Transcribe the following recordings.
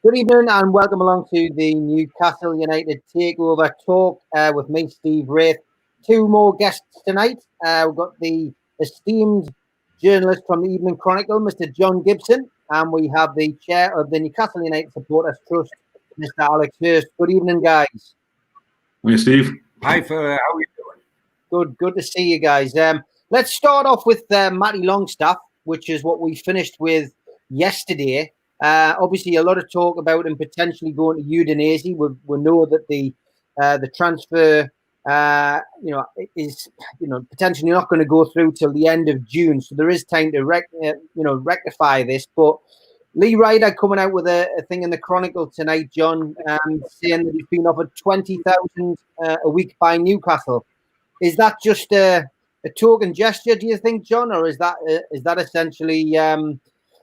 Good evening and welcome along to the Newcastle United Takeover Talk with me, Steve Wraith. Two more guests tonight. We've got the esteemed journalist from the Evening Chronicle, Mr. John Gibson, and we have the chair of the Newcastle United Supporters Trust, Mr. Alex Hurst. Good evening, guys. Hi, Steve. Hi, fella. How are you doing? Good to see you guys. Let's start off with Matty Longstaff, which is what we finished with yesterday. Obviously, a lot of talk about him potentially going to Udinese. We know that the transfer, is potentially not going to go through till the end of June. So there is time to rectify this. But Lee Ryder coming out with a thing in the Chronicle tonight, John, saying that he's been offered 20,000 a week by Newcastle. Is that just a token gesture, do you think, John, or is that essentially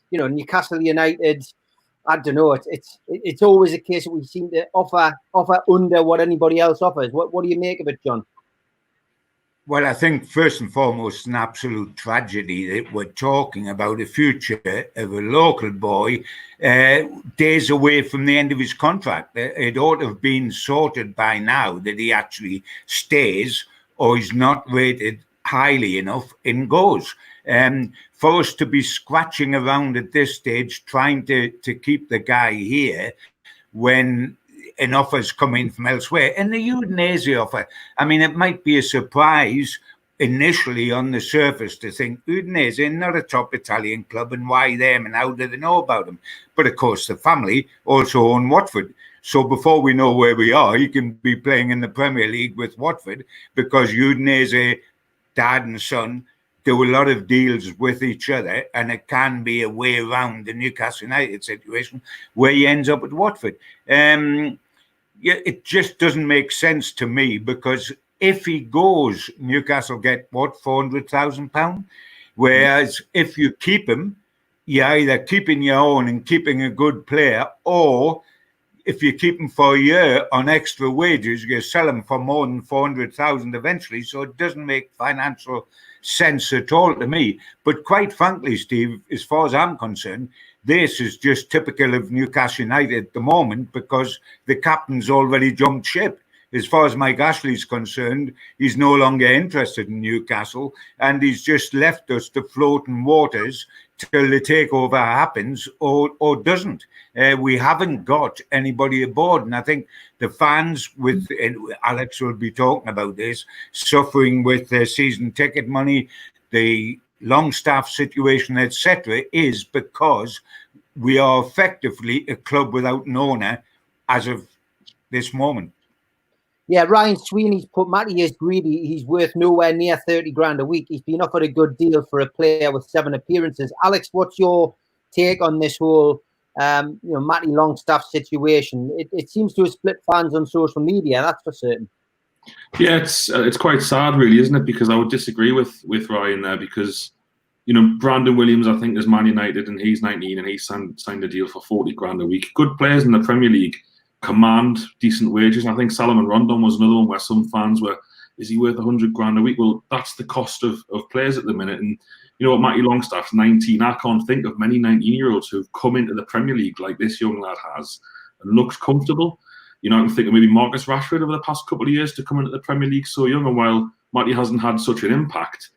Newcastle United? I don't know. It's always a case that we seem to offer under what anybody else offers. What do you make of it, John? Well, I think first and foremost, an absolute tragedy that we're talking about a future of a local boy days away from the end of his contract. It ought to have been sorted by now that he actually stays or he's not rated highly enough and goes. For us to be scratching around at this stage, trying to keep the guy here when an offer's come in from elsewhere. And the Udinese offer, I mean, it might be a surprise initially on the surface to think Udinese, not a top Italian club, and why them and how do they know about them? But of course, the family also own Watford. So before we know where we are, you can be playing in the Premier League with Watford because Udinese, dad and son, do a lot of deals with each other, and it can be a way around the Newcastle United situation where he ends up at Watford. It just doesn't make sense to me because if he goes, Newcastle get what, £400,000? Whereas if you keep him, you're either keeping your own and keeping a good player, or if you keep him for a year on extra wages, you sell him for more than 400,000 eventually. So it doesn't make financial sense at all to me. But quite frankly, Steve, as far as I'm concerned, this is just typical of Newcastle United at the moment because the captain's already jumped ship. As far as Mike Ashley's concerned, he's no longer interested in Newcastle, and he's just left us to float in waters till the takeover happens or doesn't. We haven't got anybody aboard, and I think the fans, with Alex will be talking about this, suffering with their season ticket money, the Longstaff situation, etc., is because we are effectively a club without an owner as of this moment. Yeah, Ryan Sweeney's put Matty is greedy. He's worth nowhere near 30 grand a week. He's been offered a good deal for a player with 7 appearances. Alex, what's your take on this whole, Matty Longstaff situation? It seems to have split fans on social media. That's for certain. Yeah, it's quite sad, really, isn't it? Because I would disagree with Ryan there because, Brandon Williams, I think, is Man United and he's 19 and he signed a deal for 40 grand a week. Good players in the Premier League command decent wages. And I think Salomon Rondon was another one where some fans were, is he worth 100 grand a week? Well, that's the cost of players at the minute. And you know what, Matty Longstaff's 19. I can't think of many 19-year-olds who've come into the Premier League like this young lad has and looks comfortable. I can think of maybe Marcus Rashford over the past couple of years to come into the Premier League so young. And while Matty hasn't had such an impact,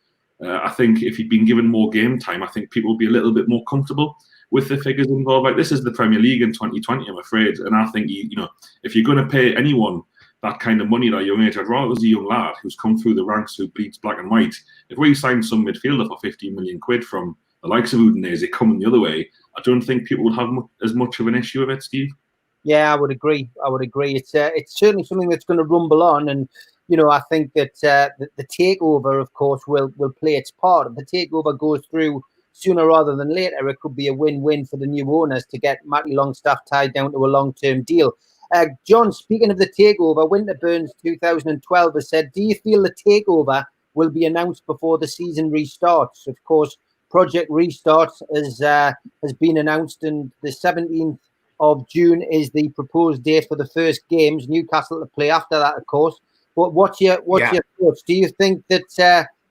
I think if he'd been given more game time, I think people would be a little bit more comfortable with the figures involved. Like, this is the Premier League in 2020, I'm afraid. And I think, if you're going to pay anyone that kind of money at a young age, I'd rather it was a young lad who's come through the ranks, who bleeds black and white. If we signed some midfielder for 15 million quid from the likes of Udinese coming the other way, I don't think people would have as much of an issue with it, Steve. Yeah, I would agree. It's certainly something that's going to rumble on. And, I think that the takeover, of course, will play its part. If the takeover goes through sooner rather than later, it could be a win-win for the new owners to get Matty Longstaff tied down to a long-term deal. John, speaking of the takeover, Winterburns 2012 has said, do you feel the takeover will be announced before the season restarts? Of course, Project Restart has been announced, and the 17th of June is the proposed date for the first games. Newcastle to play after that, of course. But what's your thoughts? Do you think that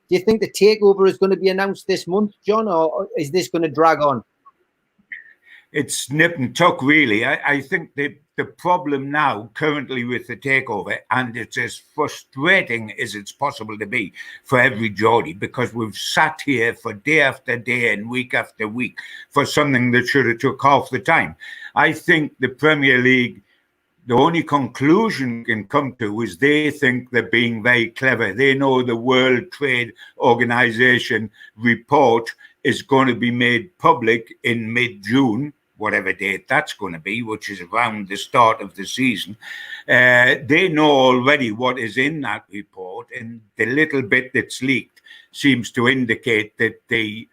the takeover is going to be announced this month, John, or is this going to drag on? it's nip and tuck, really. I think the problem now currently with the takeover, and it's as frustrating as it's possible to be for every Geordie, because we've sat here for day after day and week after week for something that should have took half the time. I think the Premier League, the only conclusion can come to is they think they're being very clever. They know the World Trade Organization report is going to be made public in mid-June, whatever date that's going to be, which is around the start of the season. They know already what is in that report, and the little bit that's leaked seems to indicate that the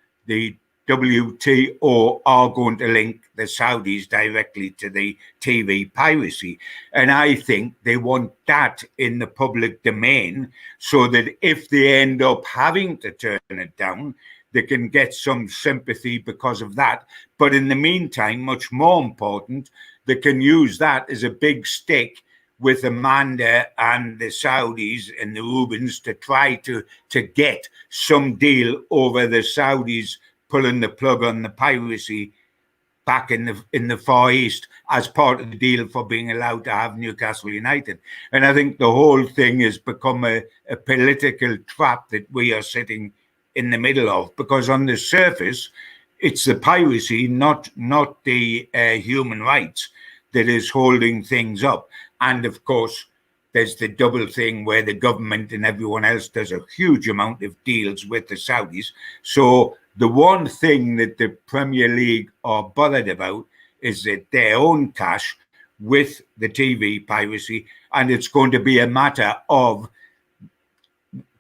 WTO are going to link the Saudis directly to the TV piracy. And I think they want that in the public domain so that if they end up having to turn it down, they can get some sympathy because of that. But in the meantime, much more important, they can use that as a big stick with Amanda and the Saudis and the Rubens to try to get some deal over the Saudis pulling the plug on the piracy back in the Far East as part of the deal for being allowed to have Newcastle United. And I think the whole thing has become a political trap that we are sitting in the middle of, because on the surface, it's the piracy, not the human rights, that is holding things up. And of course, there's the double thing where the government and everyone else does a huge amount of deals with the Saudis. So the one thing that the Premier League are bothered about is that their own cash with the TV piracy, and it's going to be a matter of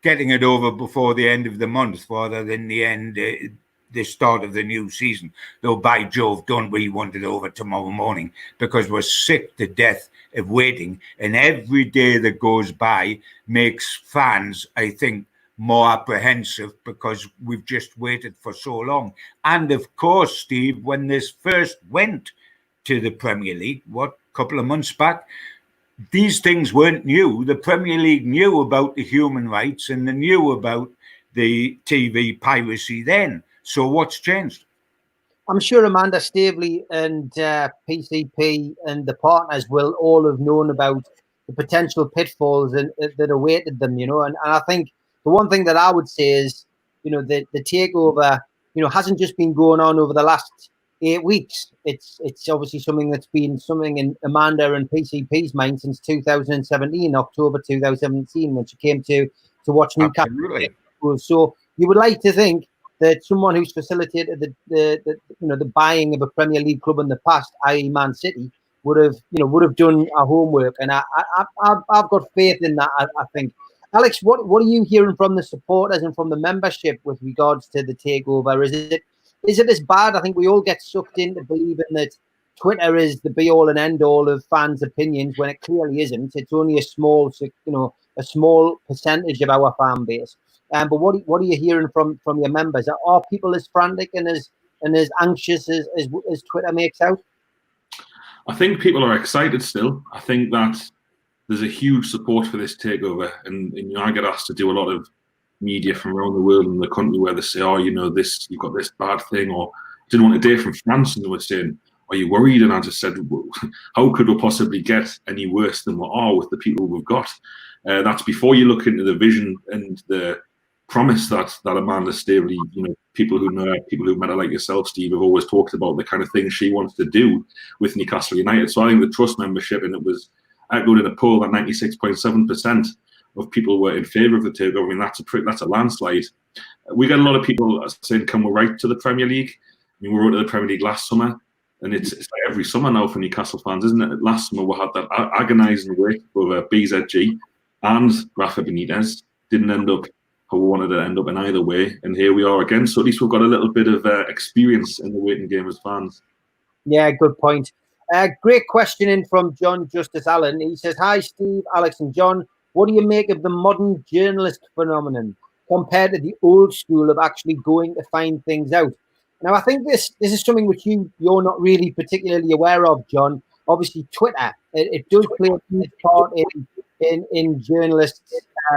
getting it over before the end of the month rather than the start of the new season. Though, by Jove, don't we want it over tomorrow morning, because we're sick to death of waiting, and every day that goes by makes fans, I think, more apprehensive because we've just waited for so long. And of course, Steve, when this first went to the Premier League, couple of months back, these things weren't new. The Premier League knew about the human rights and they knew about the TV piracy then. So what's changed? I'm sure Amanda Staveley and PCP and the partners will all have known about the potential pitfalls that awaited them, and I think the one thing that I would say is, the takeover, hasn't just been going on over the last 8 weeks. It's obviously something that's been something in Amanda and PCP's mind since 2017, October 2017, when she came to watch Newcastle. So you would like to think that someone who's facilitated the buying of a Premier League club in the past, i.e. Man City, would have done our homework, and I've got faith in that. I think. Alex, what are you hearing from the supporters and from the membership with regards to the takeover? Is it as bad? I think we all get sucked into believing that Twitter is the be all and end all of fans' opinions when it clearly isn't. It's only a small percentage of our fan base. But what are you hearing from your members? Are people as frantic and as anxious as Twitter makes out? I think people are excited still. I think that there's a huge support for this takeover, and I get asked to do a lot of media from around the world and the country where they say, this, you've got this bad thing, or I did one today from France and they were saying, are you worried? And I just said, well, how could we possibly get any worse than we are with the people we've got? That's before you look into the vision and the promise that Amanda Staveley, people who know her, people who've met her like yourself, Steve, have always talked about the kind of things she wants to do with Newcastle United. So I think the trust membership, and it was echoed in a poll that 96.7% of people were in favour of the takeover. I mean, that's a landslide. We got a lot of people saying, can we write to the Premier League? I mean, we wrote to the Premier League last summer, and it's like every summer now for Newcastle fans, isn't it? Last summer we had that agonising wait over BZG and Rafa Benitez. Didn't end up how we wanted to end up in either way, and here we are again. So at least we've got a little bit of experience in the waiting game as fans. Yeah, good point. Great question in from John Justice Allen. He says, hi, Steve, Alex and John. What do you make of the modern journalist phenomenon compared to the old school of actually going to find things out? Now, I think this is something which you're not really particularly aware of, John. Obviously, Twitter, it does play a huge part in journalists'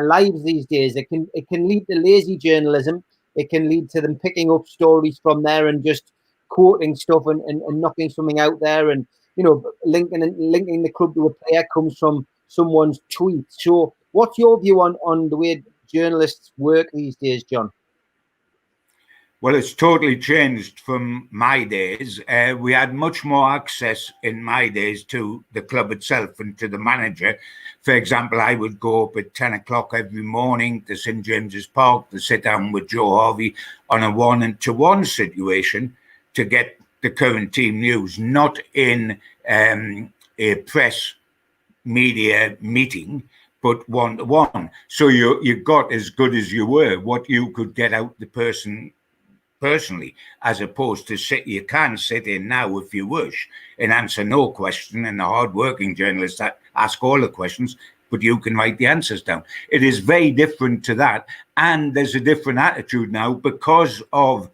lives these days. It can lead to lazy journalism. It can lead to them picking up stories from there and just quoting stuff and knocking something out there, and linking the club to a player comes from someone's tweet. So, what's your view on the way journalists work these days, John? Well, it's totally changed from my days. We had much more access in my days to the club itself and to the manager. For example, I would go up at 10 o'clock every morning to St. James's Park to sit down with Joe Harvey on a 1-to-1 situation to get the current team news, not in a press media meeting, but 1-to-1. So you got as good as you were, what you could get out the person personally, as opposed to you can sit in now if you wish and answer no question, and the hard-working journalists that ask all the questions, but you can write the answers down. It is very different to that, and there's a different attitude now because of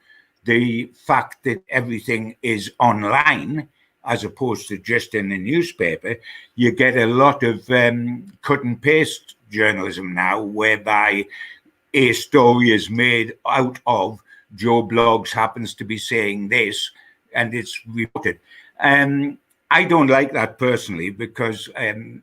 the fact that everything is online as opposed to just in the newspaper. You get a lot of cut and paste journalism now, whereby a story is made out of Joe Blogs happens to be saying this and it's reported. I don't like that personally because, I've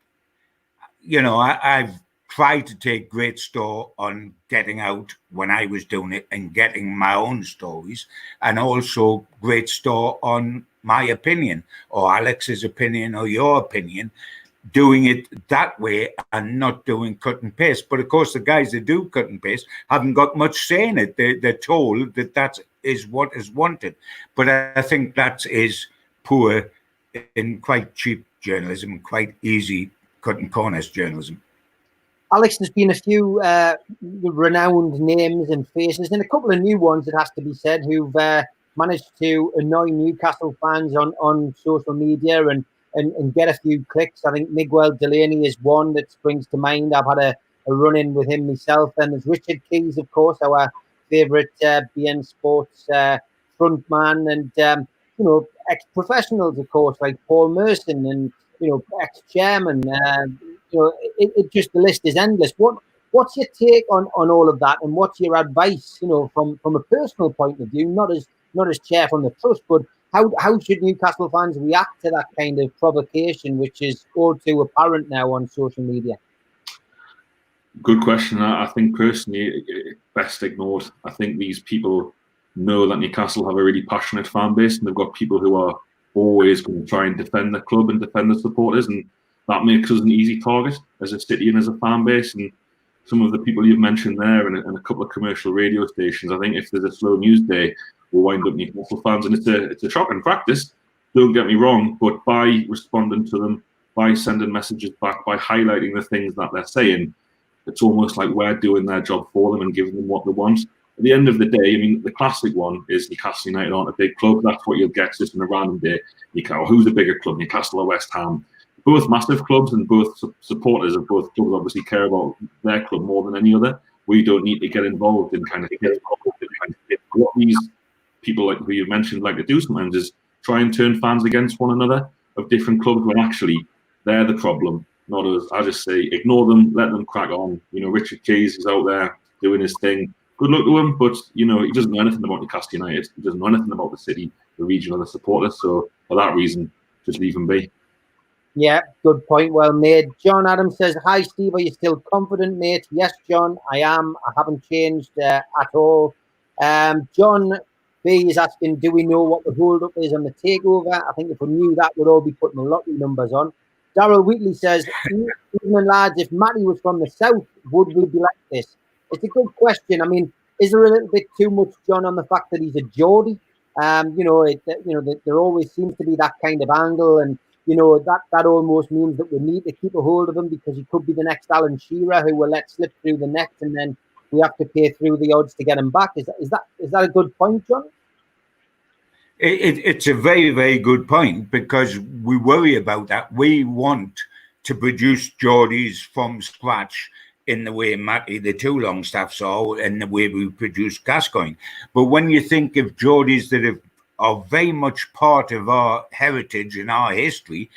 tried to take great store on getting out when I was doing it and getting my own stories, and also great store on my opinion or Alex's opinion or your opinion, doing it that way and not doing cut and paste. But of course, the guys that do cut and paste haven't got much say in it. They're told that is what is wanted. But I think that is poor and quite cheap journalism, quite easy cutting corners journalism. Alex, there's been a few renowned names and faces, and a couple of new ones, it has to be said, who've managed to annoy Newcastle fans on social media and get a few clicks. I think Miguel Delaney is one that springs to mind. I've had a run-in with him myself. Then there's Richard Keys, of course, our favourite BN Sports frontman, and ex-professionals, of course, like Paul Merson and ex-chairman. It just, the list is endless. What's your take on all of that, and what's your advice? From a personal point of view, not as chair from the trust, but how should Newcastle fans react to that kind of provocation, which is all too apparent now on social media? Good question. I think personally, best ignored. I think these people know that Newcastle have a really passionate fan base, and they've got people who are always going to try and defend the club and defend the supporters, and that makes us an easy target as a city and as a fan base. And some of the people you've mentioned there, and a couple of commercial radio stations, I think if there's a slow news day, we'll wind up Newcastle fans, and it's a shocking practice. Don't get me wrong, but by responding to them, by sending messages back, by highlighting the things that they're saying, it's almost like we're doing their job for them and giving them what they want. At the end of the day, I mean, the classic one is Newcastle United aren't a big club. That's what you'll get just in a random day. Who's a bigger club, Newcastle or West Ham? Both massive clubs, and both supporters of both clubs obviously care about their club more than any other. We don't need to get involved in what these people like who you mentioned like to do sometimes is try and turn fans against one another of different clubs when actually they're the problem, not us. I just say ignore them, let them crack on. Richard Keys is out there doing his thing. Good luck to him, but he doesn't know anything about Newcastle United. He doesn't know anything about the city, the region, or the supporters. So for that reason, just leave him be. Yeah, good point. Well made. John Adams says, "Hi Steve, are you still confident, mate?" Yes, John, I am. I haven't changed at all. John B is asking, do we know what the hold-up is on the takeover? I think if we knew that, we'd all be putting the lottery numbers on. Darryl Wheatley says, "Even lads, if Matty was from the south, would we be like this?" It's a good question. I mean, is there a little bit too much, John, on the fact that he's a Geordie? There always seems to be that kind of angle, and that almost means that we need to keep a hold of him because he could be the next Alan Shearer who will let slip through the net, and then we have to pay through the odds to get him back. Is that a good point, John? It's a very, very good point, because we worry about that. We want to produce Geordies from scratch in the way Matty, the two Longstaffs are, and the way we produce Gascoigne. But when you think of Geordies that are very much part of our heritage and our history,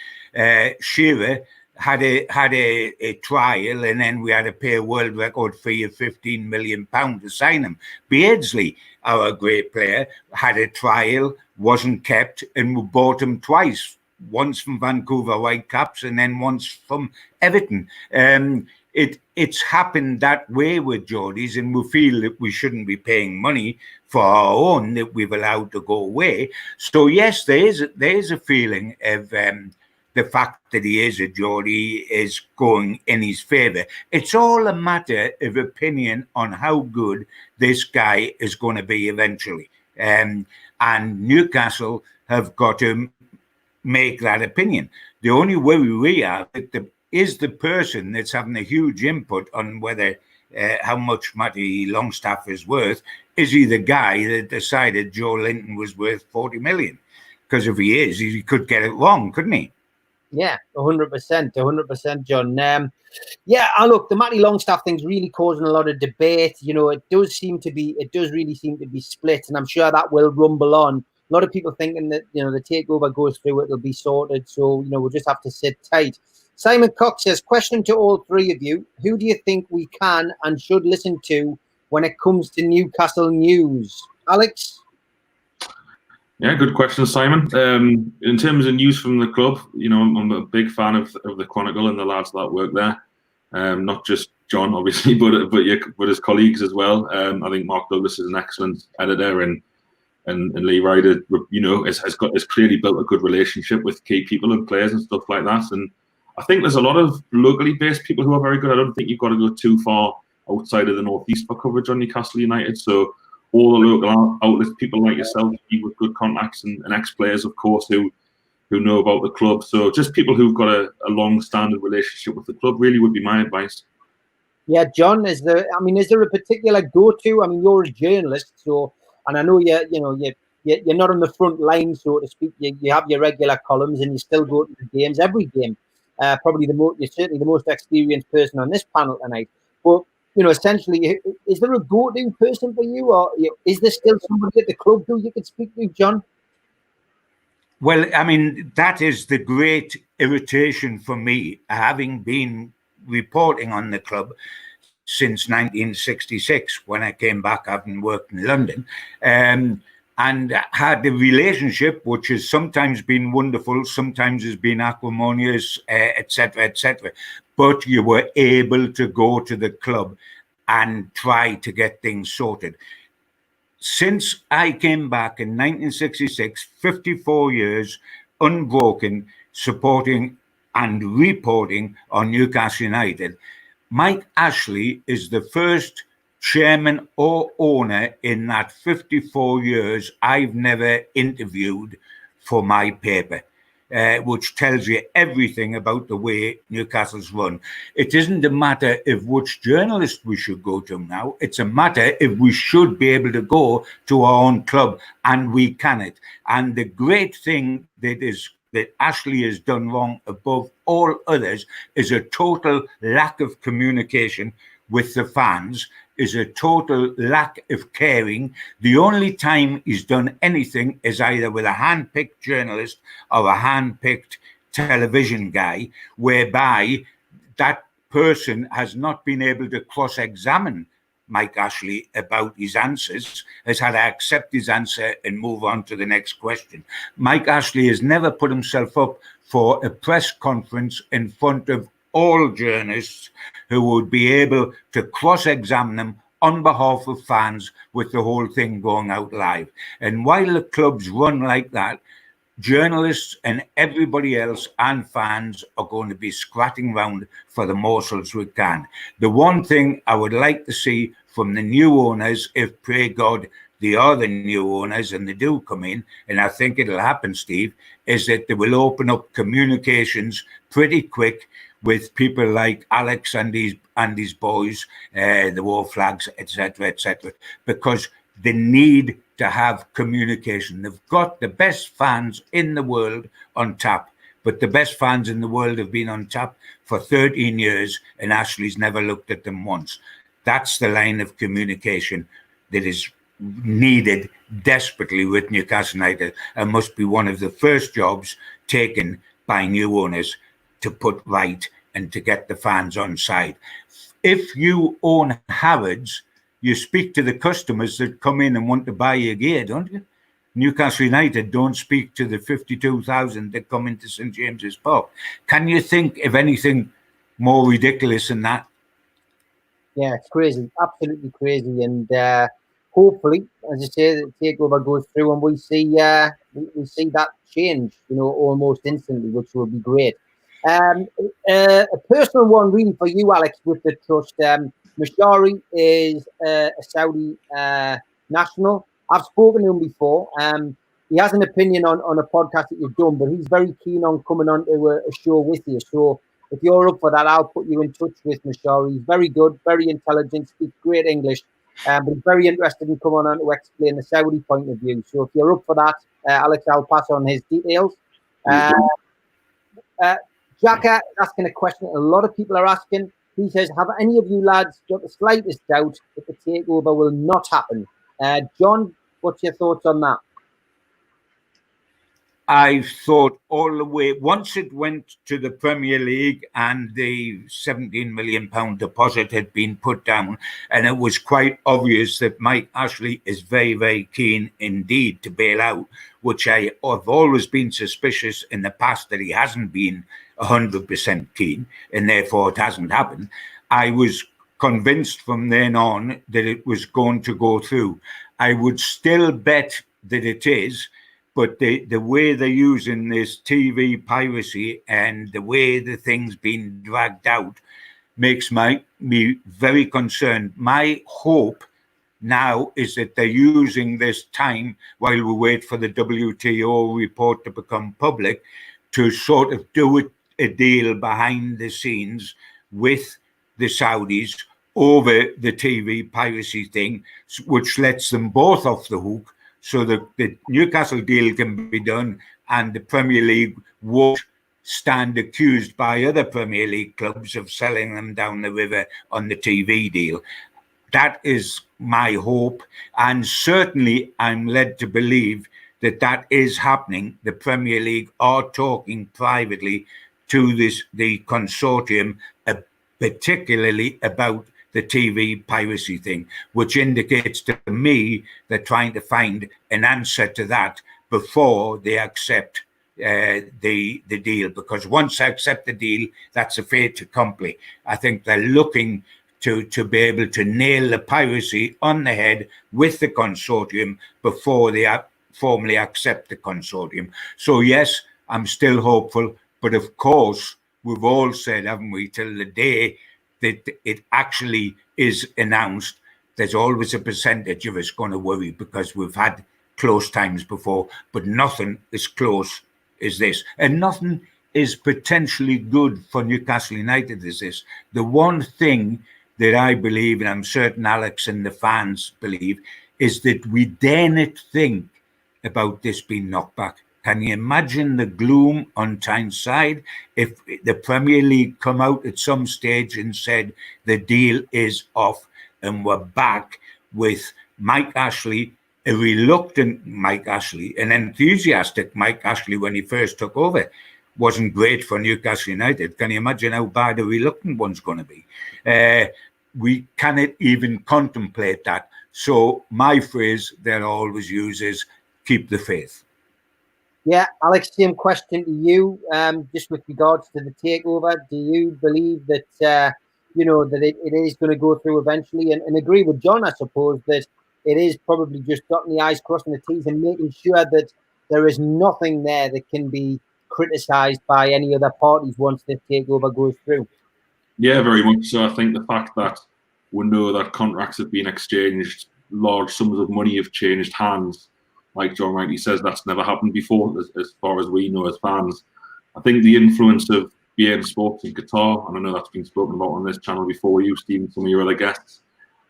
Shearer, had a trial, and then we had to pay a world record fee of £15 million to sign him. Beardsley, our great player, had a trial, wasn't kept, and we bought him twice. Once from Vancouver Whitecaps and then once from Everton. It's happened that way with Geordies, and we feel that we shouldn't be paying money for our own that we've allowed to go away. So yes, there is a feeling of the fact that he is a Geordie is going in his favour. It's all a matter of opinion on how good this guy is going to be eventually. And Newcastle have got to make that opinion. The only worry we have is the person that's having a huge input on whether how much Matty Longstaff is worth. Is he the guy that decided Joe Linton was worth 40 million? Because if he is, he could get it wrong, couldn't he? Yeah, 100%, John. Look, the Matty Longstaff thing's really causing a lot of debate. You know, it does really seem to be split, and I'm sure that will rumble on. A lot of people thinking that, you know, the takeover goes through, it'll be sorted. So, you know, we'll just have to sit tight. Simon Cox says, question to all three of you. Who do you think we can and should listen to when it comes to Newcastle news? Alex? Yeah, good question, Simon. In terms of news from the club, you know, I'm a big fan of the Chronicle and the lads that work there. Not just John, obviously, but his colleagues as well. I think Mark Douglas is an excellent editor, and Lee Ryder, you know, has clearly built a good relationship with key people and players and stuff like that. And I think there's a lot of locally based people who are very good. I don't think you've got to go too far outside of the Northeast for coverage on Newcastle United. So all the local outlets, people like yourself, with good contacts and ex-players, of course, who know about the club. So just people who've got a long-standing relationship with the club really would be my advice. Yeah, John, is there a particular go-to? I mean, you're a journalist, so, and I know you're not on the front line, so to speak. You have your regular columns, and you still go to the games, every game. Probably you're certainly the most experienced person on this panel tonight. But, you know, essentially, is there a go-to person for you, or is there still somebody at the club who you could speak to, John? Well, I mean, that is the great irritation for me, having been reporting on the club since 1966, when I came back, having worked in London, and had a relationship which has sometimes been wonderful, sometimes has been acrimonious, etc., etc. But you were able to go to the club and try to get things sorted. Since I came back in 1966, 54 years, unbroken, supporting and reporting on Newcastle United, Mike Ashley is the first chairman or owner in that 54 years I've never interviewed for my paper, which tells you everything about the way Newcastle's run. It isn't a matter of which journalist we should go to now. It's a matter if we should be able to go to our own club, and we can it. And the great thing that Ashley has done wrong above all others is a total lack of communication with the fans, is a total lack of caring. The only time he's done anything is either with a hand-picked journalist or a hand-picked television guy, whereby that person has not been able to cross-examine Mike Ashley about his answers, has had to accept his answer and move on to the next question. Mike Ashley has never put himself up for a press conference in front of all journalists who would be able to cross-examine them on behalf of fans, with the whole thing going out live. And while the clubs run like that, journalists and everybody else and fans are going to be scratching around for the morsels we can. The one thing I would like to see from the new owners, if pray God they are the new owners and they do come in, and I think it'll happen, Steve, is that they will open up communications pretty quick with people like Alex and his boys, the War Flags, etc., etc., because they need to have communication. They've got the best fans in the world on tap, but the best fans in the world have been on tap for 13 years, and Ashley's never looked at them once. That's the line of communication that is needed desperately with Newcastle United, and must be one of the first jobs taken by new owners, to put right and to get the fans on side. If you own Harrods, you speak to the customers that come in and want to buy your gear, don't you? Newcastle United don't speak to the 52,000 that come into St James's Park. Can you think of anything more ridiculous than that? Yeah, it's crazy, absolutely crazy, and hopefully, as I say, the takeover goes through and we see that change, almost instantly, which will be great. A personal one, really, for you, Alex, with the trust. Mashari is a Saudi national. I've spoken to him before. He has an opinion on a podcast that you've done, but he's very keen on coming on to a show with you. So if you're up for that, I'll put you in touch with Mashari. He's very good, very intelligent, speaks great English, but he's very interested in coming on to explain the Saudi point of view. So if you're up for that, Alex, I'll pass on his details. Jacka is asking a question a lot of people are asking. He says, have any of you lads got the slightest doubt that the takeover will not happen? John, what's your thoughts on that? I thought all the way, once it went to the Premier League and the £17 million deposit had been put down, and it was quite obvious that Mike Ashley is very, very keen indeed to bail out, which I have always been suspicious in the past that he hasn't been 100% keen, and therefore it hasn't happened. I was convinced from then on that it was going to go through. I would still bet that it is, but the way they're using this TV piracy and the way the thing's been dragged out makes me very concerned. My hope now is that they're using this time while we wait for the WTO report to become public to sort of do a deal behind the scenes with the Saudis over the TV piracy thing, which lets them both off the hook, so that the Newcastle deal can be done and the Premier League won't stand accused by other Premier League clubs of selling them down the river on the TV deal. That is my hope, and certainly I'm led to believe that that is happening. The Premier League are talking privately to the consortium, particularly about the TV piracy thing, which indicates to me they're trying to find an answer to that before they accept the deal. Because once they accept the deal, that's a fait accompli. I think they're looking to be able to nail the piracy on the head with the consortium before they formally accept the consortium. So yes, I'm still hopeful, but of course, we've all said, haven't we, till the day that it actually is announced, there's always a percentage of us going to worry because we've had close times before, but nothing as close as this. And nothing is potentially good for Newcastle United as this. The one thing that I believe, and I'm certain Alex and the fans believe, is that we dare not think about this being knocked back. Can you imagine the gloom on Tyneside if the Premier League come out at some stage and said the deal is off and we're back with Mike Ashley, a reluctant Mike Ashley, an enthusiastic Mike Ashley when he first took over? Wasn't great for Newcastle United. Can you imagine how bad a reluctant one's going to be? We cannot even contemplate that. So my phrase that I always use is keep the faith. Yeah, Alex, same question to you. Just with regards to the takeover, do you believe that that it is going to go through eventually? And agree with John, I suppose, that it is probably just dotting the I's, crossing the T's, and making sure that there is nothing there that can be criticised by any other parties once this takeover goes through. Yeah, very much so. I think the fact that we know that contracts have been exchanged, large sums of money have changed hands, like John rightly says, that's never happened before, as far as we know as fans. I think the influence of beIN Sports in Qatar, and I know that's been spoken about on this channel before you, Stephen, some of your other guests,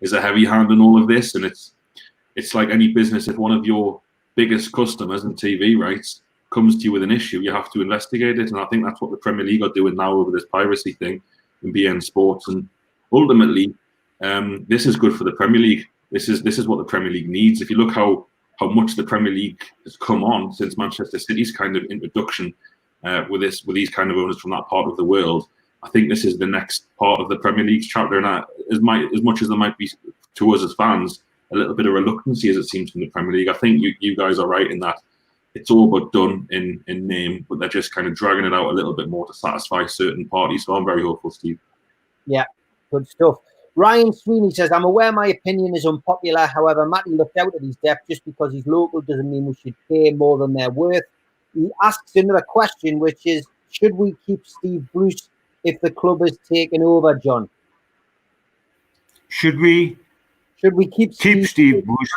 is a heavy hand in all of this. And it's like any business, if one of your biggest customers in TV rights comes to you with an issue, you have to investigate it. And I think that's what the Premier League are doing now over this piracy thing in beIN Sports. And ultimately, this is good for the Premier League. This is what the Premier League needs. If you look how much the Premier League has come on since Manchester City's kind of introduction, with these kind of owners from that part of the world. I think this is the next part of the Premier League's chapter, and as much as there might be to us as fans a little bit of reluctancy, as it seems, from the Premier League, I think you guys are right in that it's all but done in name, but they're just kind of dragging it out a little bit more to satisfy certain parties. So I'm very hopeful, Steve. Yeah, good stuff. Ryan Sweeney says, I'm aware my opinion is unpopular. However, Matty looked out at his depth. Just because he's local doesn't mean we should pay more than they're worth. He asks another question, which is, should we keep Steve Bruce if the club is taken over, John? Should we keep Steve Bruce?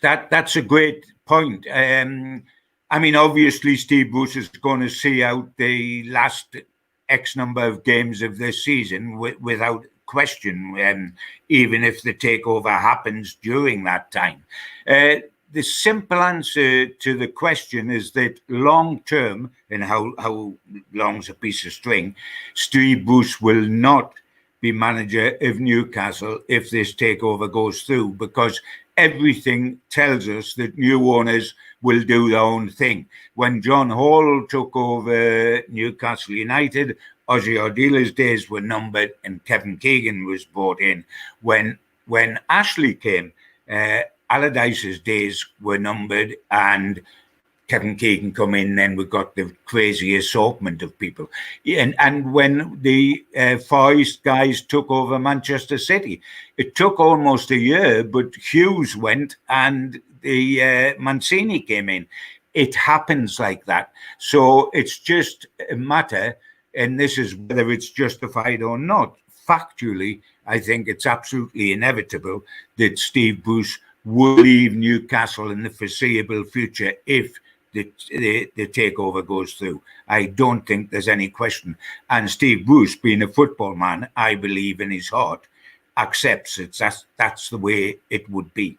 That's a great point. I mean, obviously, Steve Bruce is going to see out the last X number of games of this season without question, even if the takeover happens during that time. The simple answer to the question is that long term, and how long's a piece of string, Steve Bruce will not be manager of Newcastle if this takeover goes through, because everything tells us that new owners will do their own thing. When John Hall took over Newcastle United, Ozzy Ardila's days were numbered and Kevin Keegan was brought in. When Ashley came, Allardyce's days were numbered and Kevin Keegan come in, then we got the crazy assortment of people. And when the Far East guys took over Manchester City, it took almost a year, but Hughes went and the Mancini came in. It happens like that. So it's just a matter, and this is whether it's justified or not. Factually, I think it's absolutely inevitable that Steve Bruce will leave Newcastle in the foreseeable future if the takeover goes through. I don't think there's any question. And Steve Bruce, being a football man, I believe in his heart, accepts it. That's the way it would be.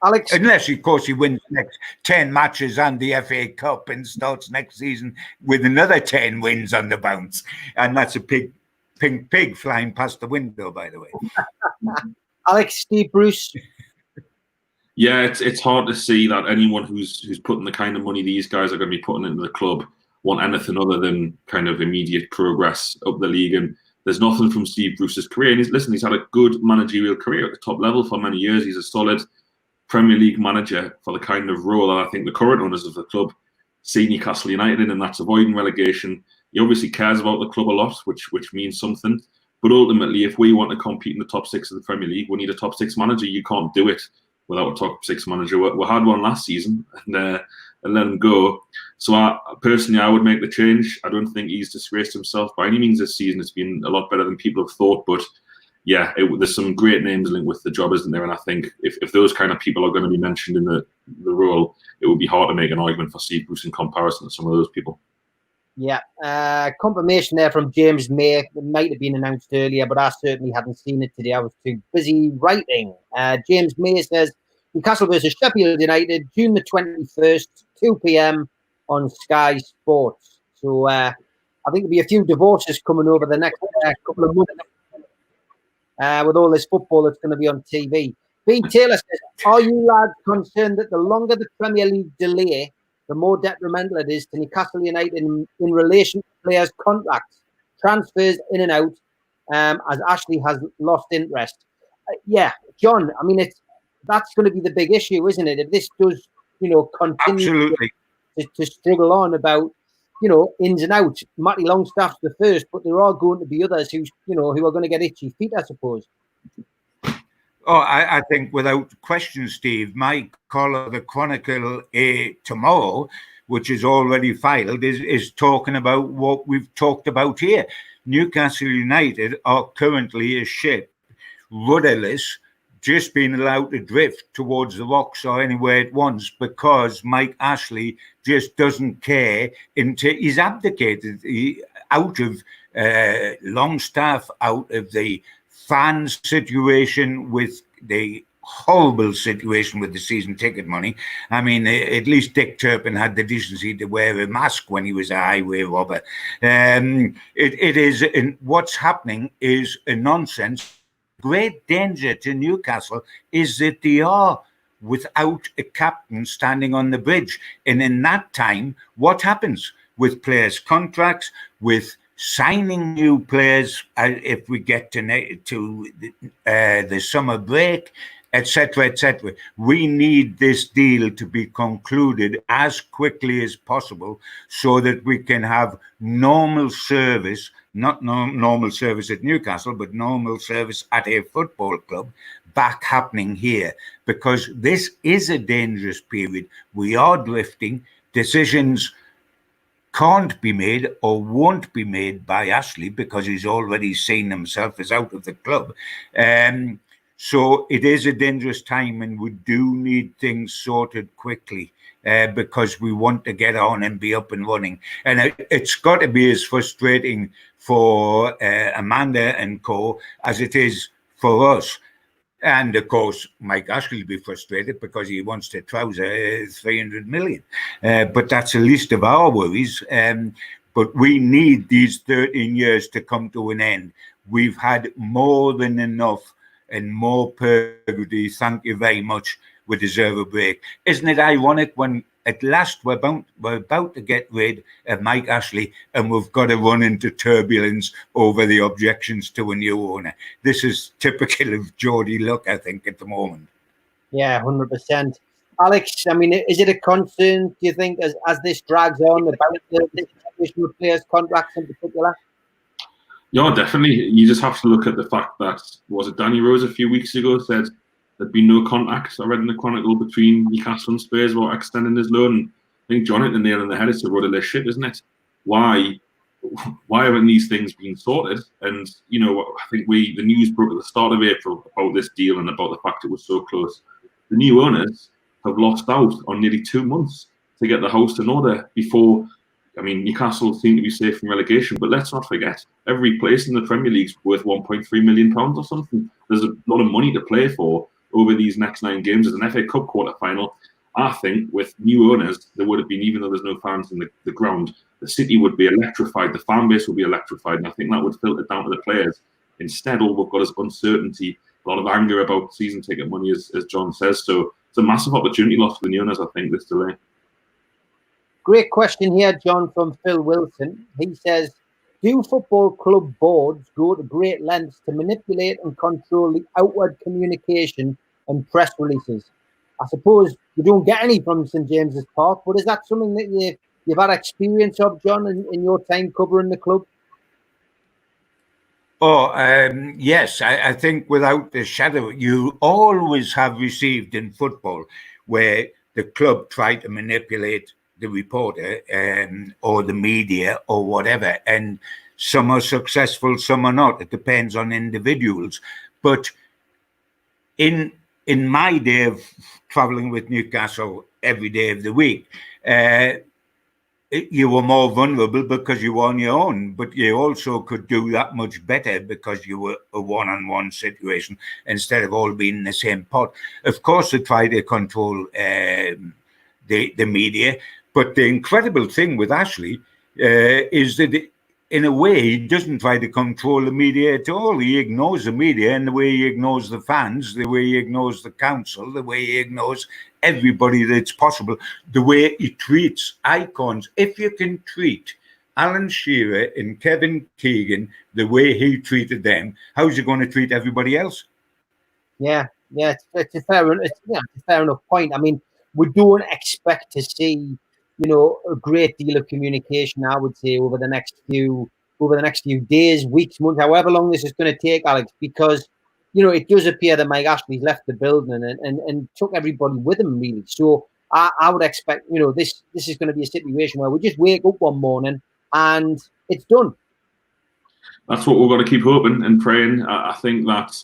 Alex, unless, of course, he wins the next 10 matches and the FA Cup and starts next season with another 10 wins on the bounce. And that's a pink pig flying past the window, by the way. Alex, Steve Bruce. Yeah, it's hard to see that anyone who's putting the kind of money these guys are going to be putting into the club want anything other than kind of immediate progress up the league. And there's nothing from Steve Bruce's career. And he's had a good managerial career at the top level for many years. He's a solid Premier League manager for the kind of role that I think the current owners of the club see Newcastle United in, and that's avoiding relegation. He obviously cares about the club a lot, which means something. But ultimately, if we want to compete in the top six of the Premier League, we need a top six manager. You can't do it without a top six manager. We had one last season and let him go. So I would make the change. I don't think he's disgraced himself by any means this season. It's been a lot better than people have thought. But yeah, there's some great names linked with the job, isn't there? And I think if those kind of people are going to be mentioned in the role, it would be hard to make an argument for Steve Bruce in comparison to some of those people. Yeah. Confirmation there from James May. It might have been announced earlier, but I certainly hadn't seen it today. I was too busy writing. James May says, Newcastle versus Sheffield United, June the 21st, 2 p.m. on Sky Sports. So I think there'll be a few divorces coming over the next couple of months with all this football that's going to be on TV. B. Taylor says, are you lads concerned that the longer the Premier League delay, the more detrimental it is to Newcastle United in relation to players' contracts, transfers in and out, as Ashley has lost interest? Yeah, John, I mean, that's going to be the big issue, isn't it? If this does, continue to struggle on about, ins and outs. Matty Longstaff's the first, but there are going to be others who are going to get itchy feet, I suppose. Oh, I think without question, Steve, my column, the Chronicle tomorrow, which is already filed, is talking about what we've talked about here. Newcastle United are currently a ship, rudderless, just being allowed to drift towards the rocks or anywhere it wants because Mike Ashley just doesn't care. He's abdicated out of Longstaff, out of the fans situation, with the horrible situation with the season ticket money. I mean, at least Dick Turpin had the decency to wear a mask when he was a highway robber. It is, and what's happening is a nonsense. Great danger to Newcastle is that they are without a captain standing on the bridge. And in that time, what happens with players' contracts, with signing new players if we get to the summer break, etc., etc. We need this deal to be concluded as quickly as possible so that we can have normal service, not normal service at Newcastle, but normal service at a football club back happening here, because this is a dangerous period. We are drifting. Decisions can't be made or won't be made by Ashley because he's already seen himself as out of the club. So it is a dangerous time, and we do need things sorted quickly because we want to get on and be up and running. And it's got to be as frustrating for Amanda and co as it is for us. And of course, Mike Ashley will be frustrated because he wants to trouser 300 million. But that's the least of our worries. But we need these 13 years to come to an end. We've had more than enough and more purgatory. Thank you very much. We deserve a break. Isn't it ironic when at last we're about to get rid of Mike Ashley and we've got to run into turbulence over the objections to a new owner? This is typical of Geordie Luck, I think, at the moment. Yeah, 100%. Alex, I mean, is it a concern, do you think, as this drags on about the situation with players' contracts in particular? Yeah, definitely. You just have to look at the fact that, was it Danny Rose a few weeks ago said there'd been no contact, I read in the Chronicle, between Newcastle and Spurs about extending his loan. I think John hit the nail on the head. It's a rudder of shit, isn't it? Why haven't these things been sorted? And, you know, I think the news broke at the start of April about this deal and about the fact it was so close. The new owners have lost out on nearly 2 months to get the house in order before. I mean, Newcastle seem to be safe from relegation, but let's not forget, every place in the Premier League's worth £1.3 million or something. There's a lot of money to play for over these next 9 games. As an FA Cup quarter-final, I think with new owners, there would have been, even though there's no fans in the ground, the city would be electrified, the fan base would be electrified, and I think that would filter down to the players. Instead, all we've got is uncertainty, a lot of anger about season ticket money, as John says. So it's a massive opportunity lost for the new owners, I think, this delay. Great question here, John, from Phil Wilson. He says, do football club boards go to great lengths to manipulate and control the outward communication and press releases? I suppose you don't get any from St James's Park, but is that something that you've had experience of, John, in your time covering the club? Yes, I think without the shadow, you always have received in football where the club tried to manipulate the reporter or the media or whatever, and some are successful, some are not. It depends on individuals. But in my day of traveling with Newcastle every day of the week, you were more vulnerable because you were on your own, but you also could do that much better because you were a one-on-one situation instead of all being in the same pot. Of course, they try to control the media, but the incredible thing with Ashley is that in a way, he doesn't try to control the media at all. He ignores the media in the way he ignores the fans, the way he ignores the council, the way he ignores everybody that's possible, the way he treats icons. If you can treat Alan Shearer and Kevin Keegan the way he treated them, how's he going to treat everybody else? Yeah, it's a fair enough point. I mean, we don't expect to see, a great deal of communication, I would say, over the next few days, weeks, months, however long this is going to take, Alex, because, it does appear that Mike Ashley's left the building and took everybody with him, really. So I would expect, this is going to be a situation where we just wake up one morning and it's done. That's what we've got to keep hoping and praying. I think that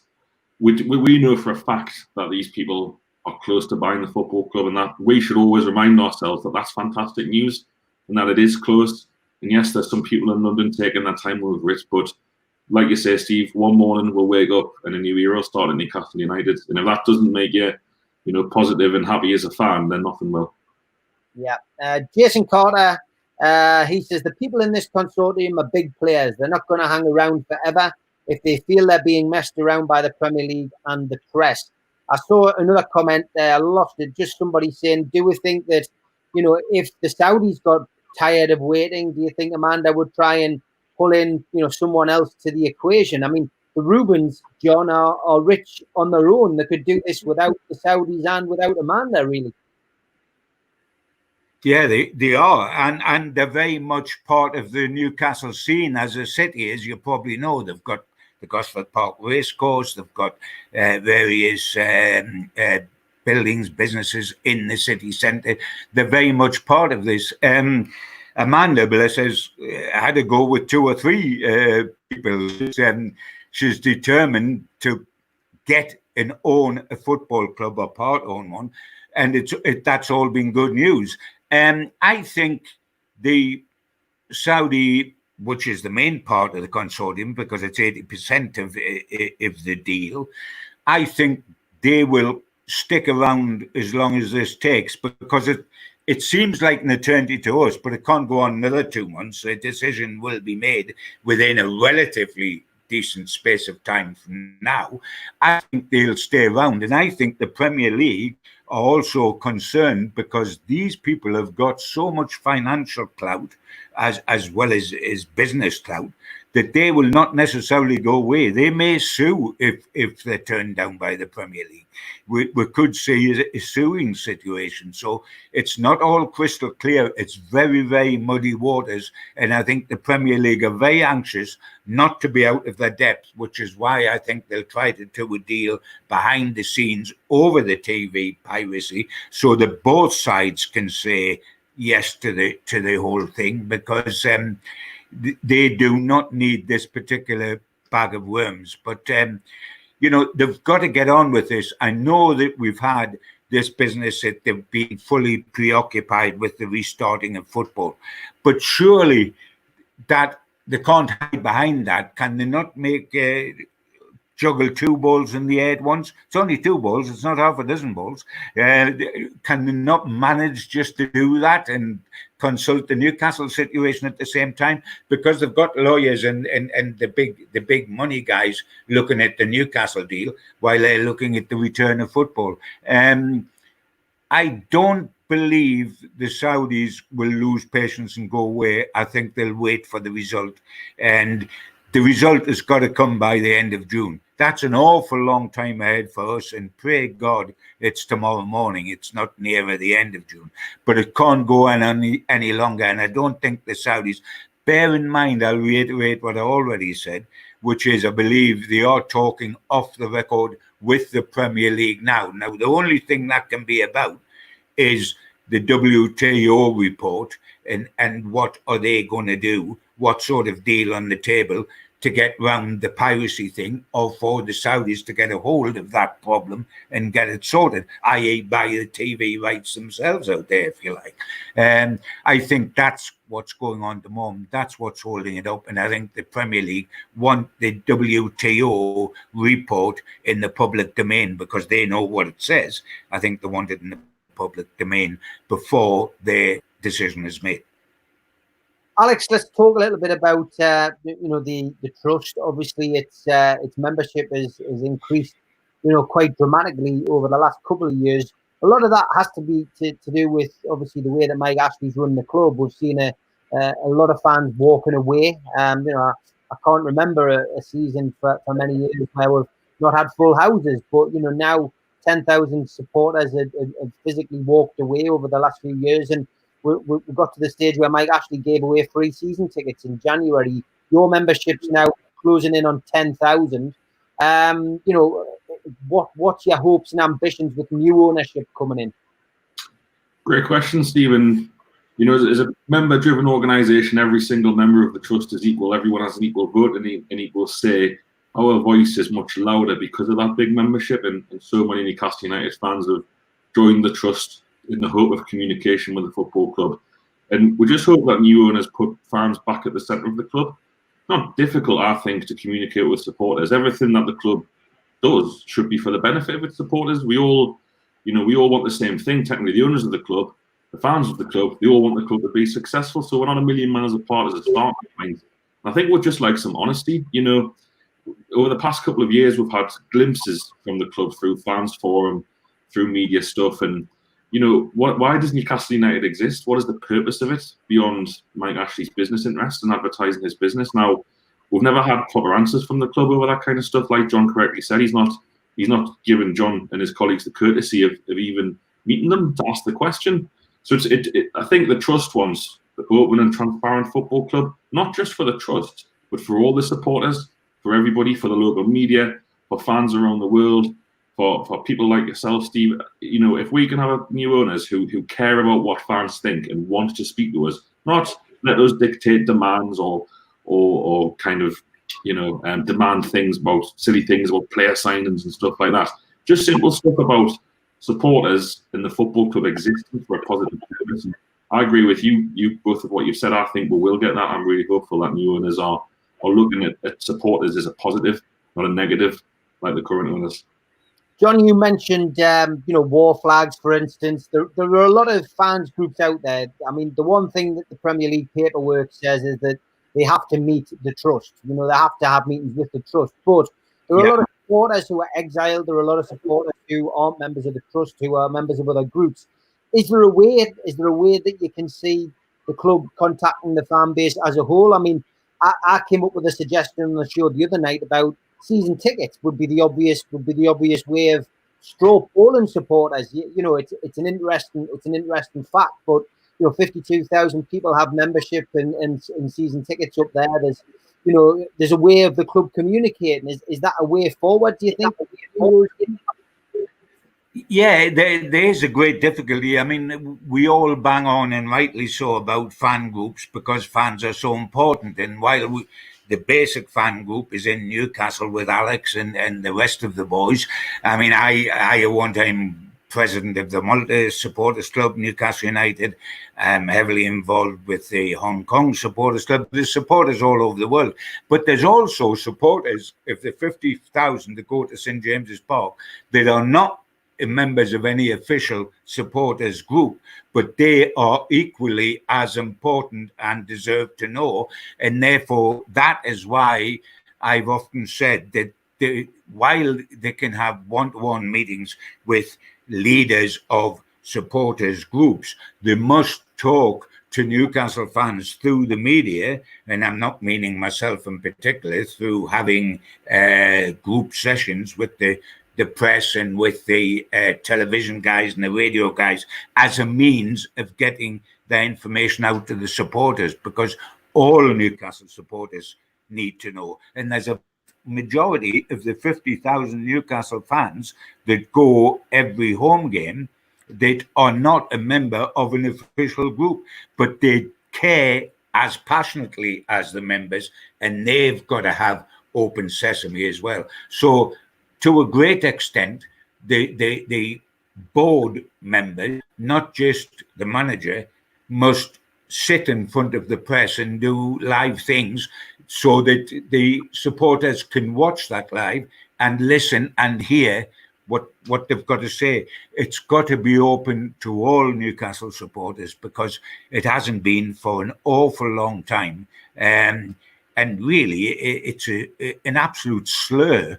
we know for a fact that these people are close to buying the football club, and that we should always remind ourselves that that's fantastic news and that it is close. And yes, there's some people in London taking that time with risk, but like you say, Steve, one morning we'll wake up and a new era will start at Newcastle United. And if that doesn't make you, positive and happy as a fan, then nothing will. Yeah. Jason Carter, he says the people in this consortium are big players. They're not going to hang around forever if they feel they're being messed around by the Premier League and the press. I saw another comment there. I lost it. Just somebody saying, do we think that, if the Saudis got tired of waiting, do you think Amanda would try and pull in, someone else to the equation? I mean, the Rubens, John, are rich on their own. They could do this without the Saudis and without Amanda, really. Yeah, they are, and they're very much part of the Newcastle scene as a city, as you probably know. They've got the Gosford Park Racecourse, they've got various buildings, businesses in the city centre. They're very much part of this. Amanda, bless her, had to go with 2 or 3 people. She's determined to get and own a football club or part own one, and that's all been good news. I think the Saudi, which is the main part of the consortium because it's 80% of the deal, I think they will stick around as long as this takes, because it seems like an eternity to us, but it can't go on another 2 months. A decision will be made within a relatively decent space of time from now. I think they'll stay around, and I think the Premier League are also concerned because these people have got so much financial clout as well as business clout that they will not necessarily go away. They may sue if they're turned down by the Premier League. We could see a suing situation. So it's not all crystal clear. It's very, very muddy waters. And I think the Premier League are very anxious not to be out of their depth, which is why I think they'll try to do a deal behind the scenes over the TV piracy so that both sides can say yes to the whole thing, because they do not need this particular bag of worms. But they've got to get on with this. I know that we've had this business that they've been fully preoccupied with the restarting of football, but surely that they can't hide behind that. Can they not make juggle 2 balls in the air at once? It's only 2 balls. It's not half a dozen balls. Can they not manage just to do that and consult the Newcastle situation at the same time? Because they've got lawyers and the big money guys looking at the Newcastle deal while they're looking at the return of football. I don't believe the Saudis will lose patience and go away. I think they'll wait for the result, and the result has got to come by the end of June. That's an awful long time ahead for us, and pray God it's tomorrow morning. It's not nearer the end of June, but it can't go on any longer. And I don't think the Saudis, bear in mind, I'll reiterate what I already said, which is I believe they are talking off the record with the Premier League now. Now, the only thing that can be about is the WTO report and what are they going to do, what sort of deal on the table to get round the piracy thing, or for the Saudis to get a hold of that problem and get it sorted, i.e. buy the TV rights themselves out there, if you like. I think that's what's going on at the moment. That's what's holding it up. And I think the Premier League want the WTO report in the public domain because they know what it says. I think they want it in the public domain before their decision is made. Alex, let's talk a little bit about the trust. Obviously, its membership has increased, quite dramatically over the last couple of years. A lot of that has to be to do with obviously the way that Mike Ashley's run the club. We've seen a lot of fans walking away. I can't remember a season for many years where we've not had full houses, but now 10,000 supporters have physically walked away over the last few years, and we got to the stage where Mike Ashley gave away free season tickets in January. Your membership's now closing in on 10,000. What's your hopes and ambitions with new ownership coming in? Great question, Stephen. As a member-driven organisation, every single member of the trust is equal. Everyone has an equal vote and an equal say. Our voice is much louder because of that big membership, and so many Newcastle United fans have joined the trust in the hope of communication with the football club. And we just hope that new owners put fans back at the centre of the club. It's not difficult, I think, to communicate with supporters. Everything that the club does should be for the benefit of its supporters. We all want the same thing. Technically, the owners of the club, the fans of the club, they all want the club to be successful. So we're not a million miles apart as a starting point. I think we'd just like some honesty. over the past couple of years, we've had glimpses from the club through fans forum, through media stuff, and why does Newcastle United exist? What is the purpose of it beyond Mike Ashley's business interest and advertising his business? Now, we've never had proper answers from the club over that kind of stuff. Like John correctly said, he's not given John and his colleagues the courtesy of even meeting them to ask the question. So I think the Trust wants the open and transparent football club, not just for the Trust, but for all the supporters, for everybody, for the local media, for fans around the world, for people like yourself, Steve. If we can have new owners who care about what fans think and want to speak to us, not let us dictate demands or kind of demand things about silly things about player signings and stuff like that. Just simple stuff about supporters in the football club existing for a positive purpose. And I agree with you both of what you've said. I think we will get that. I'm really hopeful that new owners are looking at supporters as a positive, not a negative, like the current owners. John, you mentioned, war flags, for instance. There are a lot of fans groups out there. I mean, the one thing that the Premier League paperwork says is that they have to meet the Trust. They have to have meetings with the Trust. But there are a lot of supporters who are exiled. There are a lot of supporters who aren't members of the Trust, who are members of other groups. Is there a way that you can see the club contacting the fan base as a whole? I mean, I came up with a suggestion on the show the other night about season tickets would be the obvious way of straw polling supporters. It's an interesting fact, but 52,000 people have membership and season tickets up there. There's a way of the club communicating. Is that a way forward, do you think? Yeah, there's a great difficulty. I mean, we all bang on, and rightly so, about fan groups because fans are so important. And while the basic fan group is in Newcastle with Alex and the rest of the boys, I mean, I at one time president of the multi-supporters club, Newcastle United, heavily involved with the Hong Kong supporters club. There's supporters all over the world, but there's also supporters of the 50,000 that go to St James's Park that are not members of any official supporters group, but they are equally as important and deserve to know. And therefore, that is why I've often said that while they can have one-to-one meetings with leaders of supporters groups, they must talk to Newcastle fans through the media, and I'm not meaning myself in particular, through having group sessions with the press and with the television guys and the radio guys as a means of getting the information out to the supporters, because all Newcastle supporters need to know. And there's a majority of the 50,000 Newcastle fans that go every home game that are not a member of an official group, but they care as passionately as the members, and they've got to have open sesame as well. So to a great extent, the board members, not just the manager, must sit in front of the press and do live things so that the supporters can watch that live and listen and hear what they've got to say. It's got to be open to all Newcastle supporters because it hasn't been for an awful long time. And really, it's an absolute slur,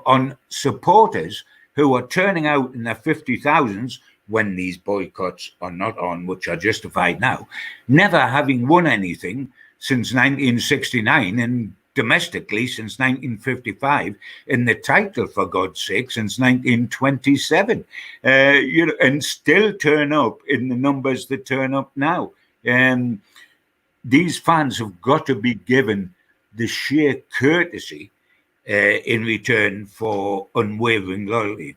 on supporters who are turning out in their 50,000s when these boycotts are not on, which are justified now, never having won anything since 1969 and domestically since 1955, in the title, for God's sake, since 1927, and still turn up in the numbers that turn up now. These fans have got to be given the sheer courtesy in return for unwavering loyalty.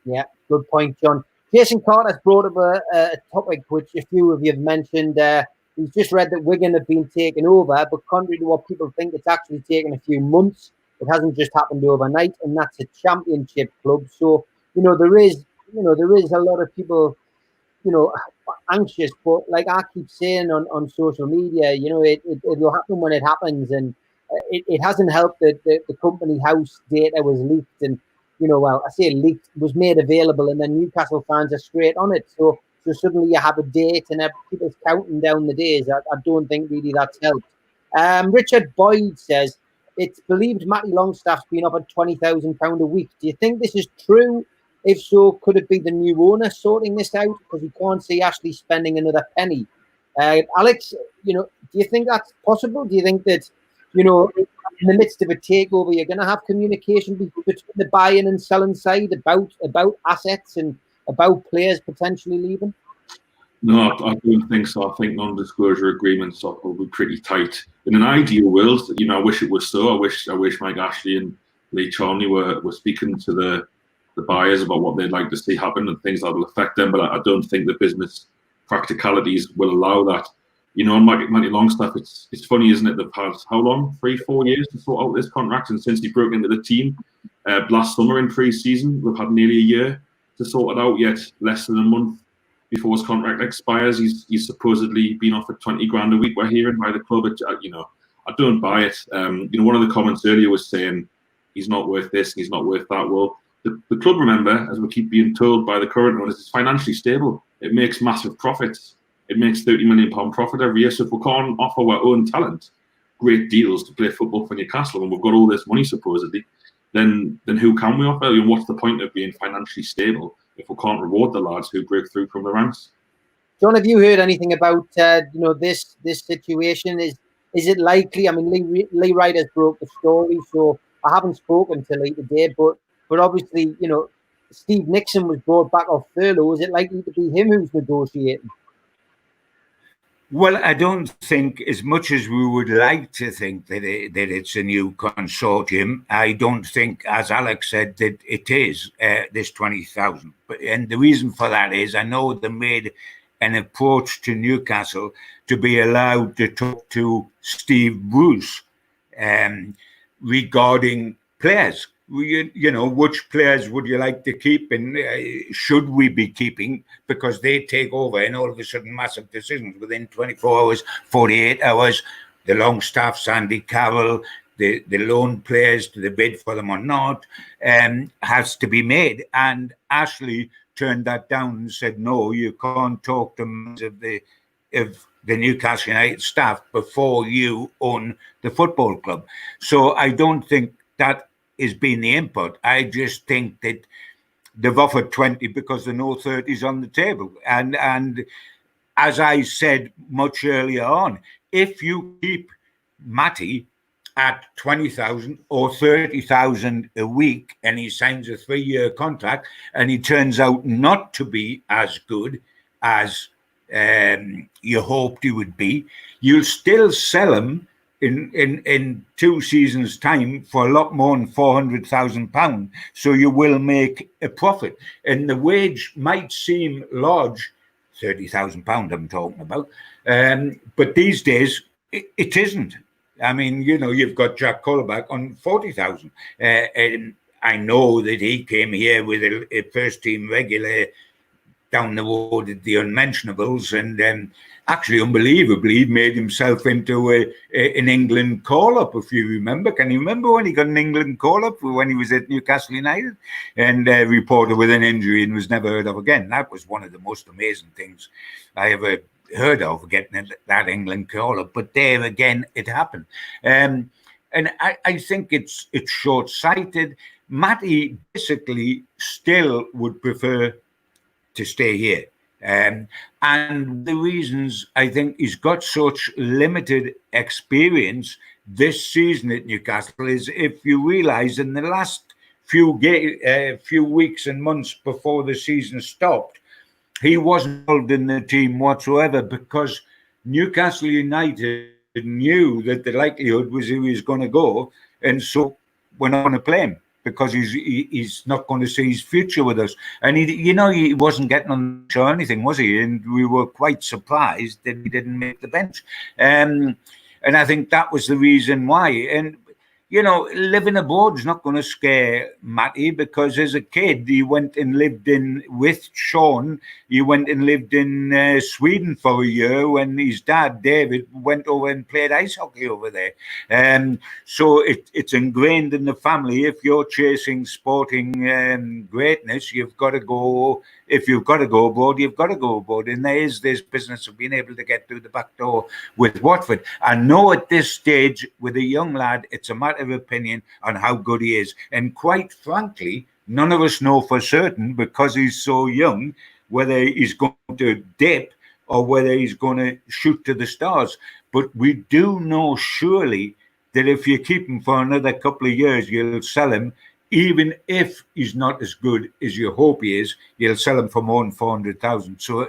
Yeah, good point, John. Jason Carter's brought up a topic which a few of you have mentioned. He's just read that Wigan have been taken over, but contrary to what people think, it's actually taken a few months. It hasn't just happened overnight, and that's a championship club. So, there is a lot of people, anxious. But like I keep saying on social media, it'll happen when it happens, and it hasn't helped that the company house data was leaked, and I say leaked, was made available, and then Newcastle fans are straight on it. So suddenly you have a date and people's counting down the days. I don't think really that's helped. Richard Boyd says, it's believed Matty Longstaff's been offered £20,000 a week. Do you think this is true? If so, could it be the new owner sorting this out? Because he can't see Ashley spending another penny. Alex, do you think that's possible? Do you think that, in the midst of a takeover, you're going to have communication between the buying and selling side about assets and about players potentially leaving? No, I don't think so. I think non-disclosure agreements will be pretty tight. In an ideal world, I wish it was so. I wish Mike Ashley and Lee Charnley were speaking to the buyers about what they'd like to see happen and things that will affect them. But I don't think the business practicalities will allow that. On Matty Longstaff, it's funny, isn't it? They've had how long? 3-4 years to sort out this contract, and since he broke into the team last summer in pre-season, we've had nearly a year to sort it out. Yet less than a month before his contract expires, he's supposedly been offered 20 grand a week. We're hearing by the club. I don't buy it. One of the comments earlier was saying he's not worth this, he's not worth that. Well, the club, remember, as we keep being told by the current owners, is financially stable. It makes massive profits. It makes £30 million profit every year. So if we can't offer our own talent great deals to play football for Newcastle, and we've got all this money supposedly, then who can we offer? What's the point of being financially stable if we can't reward the lads who break through from the ranks? John, have you heard anything about this situation? Is it likely? I mean, Lee Wright has broke the story, so I haven't spoken to Lee today, but obviously, Steve Nixon was brought back off furlough. Is it likely to be him who's negotiating? Well, I don't think, as much as we would like to think that it's a new consortium, I don't think, as Alex said, that it is this 20,000. And the reason for that is, I know they made an approach to Newcastle to be allowed to talk to Steve Bruce regarding players. Which players would you like to keep, and should we be keeping, because they take over and all of a sudden massive decisions within 24 hours, 48 hours. The Longstaff, Sandy Carroll, the loan players, to the bid for them or not, has to be made. And Ashley turned that down and said, no, you can't talk to members of the Newcastle United staff before you own the football club. So I don't think that is being the input. I just think that they've offered 20 because there are no 30s on the table. And as I said much earlier on, if you keep Matty at 20,000 or 30,000 a week and he signs a 3-year contract and he turns out not to be as good as you hoped he would be, you'll still sell him in 2 seasons' time for a lot more than £400,000. So you will make a profit. And the wage might seem large, £30,000 I'm talking about, but these days it isn't. I mean, you've got Jack Colback on 40,000. And I know that he came here with a first-team regular down the road at the Unmentionables, and actually, unbelievably, made himself into an England call-up, if you remember. Can you remember when he got an England call-up when he was at Newcastle United and reported with an injury and was never heard of again? That was one of the most amazing things I ever heard of, getting that England call-up. But there again, it happened. And I think it's short-sighted. Matty basically still would prefer to stay here. And the reasons, I think, he's got such limited experience this season at Newcastle is, if you realise, in the last few weeks and months before the season stopped, he wasn't involved in the team whatsoever, because Newcastle United knew that the likelihood was he was going to go, and so we're not going to play him, because he's not going to see his future with us. And he wasn't getting on the show or anything, was he? And we were quite surprised that he didn't make the bench. And I think that was the reason why. And, living abroad is not going to scare Matty, because as a kid, he went and lived with Sean, he went and lived in Sweden for a year when his dad, David, went over and played ice hockey over there. So it's ingrained in the family. If you're chasing sporting greatness, you've got to go. If you've got to go abroad, you've got to go abroad. And there is this business of being able to get through the back door with Watford. I know at this stage, with a young lad, it's a matter unfettered opinion on how good he is. And quite frankly, none of us know for certain, because he's so young, whether he's going to dip or whether he's going to shoot to the stars. But we do know surely that if you keep him for another couple of years, you'll sell him. Even if he's not as good as you hope he is, you'll sell him for more than 400,000. So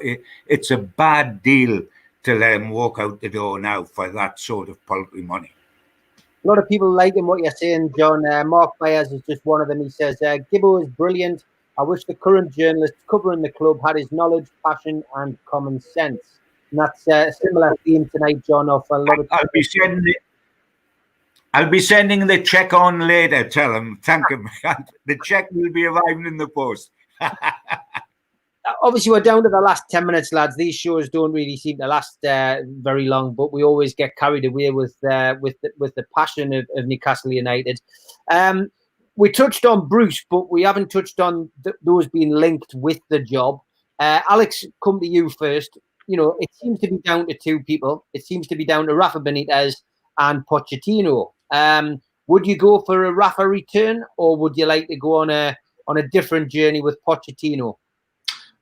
it's a bad deal to let him walk out the door now for that sort of paltry money. A lot of people liking what you're saying, John. Mark Byers is just one of them. He says, Gibbo is brilliant. I wish the current journalist covering the club had his knowledge, passion and common sense. And that's a similar theme tonight, John, of a lot of... I'll be sending the check on later. Tell him. Thank him. The check will be arriving in the post. Obviously, we're down to the last 10 minutes, lads. These shows don't really seem to last very long, but we always get carried away with the passion of Newcastle United. We touched on Bruce, but we haven't touched on those being linked with the job. Alex, come to you first. You know, it seems to be down to two people. It seems to be down to Rafa Benitez and Pochettino. Would you go for a Rafa return, or would you like to go on a different journey with Pochettino?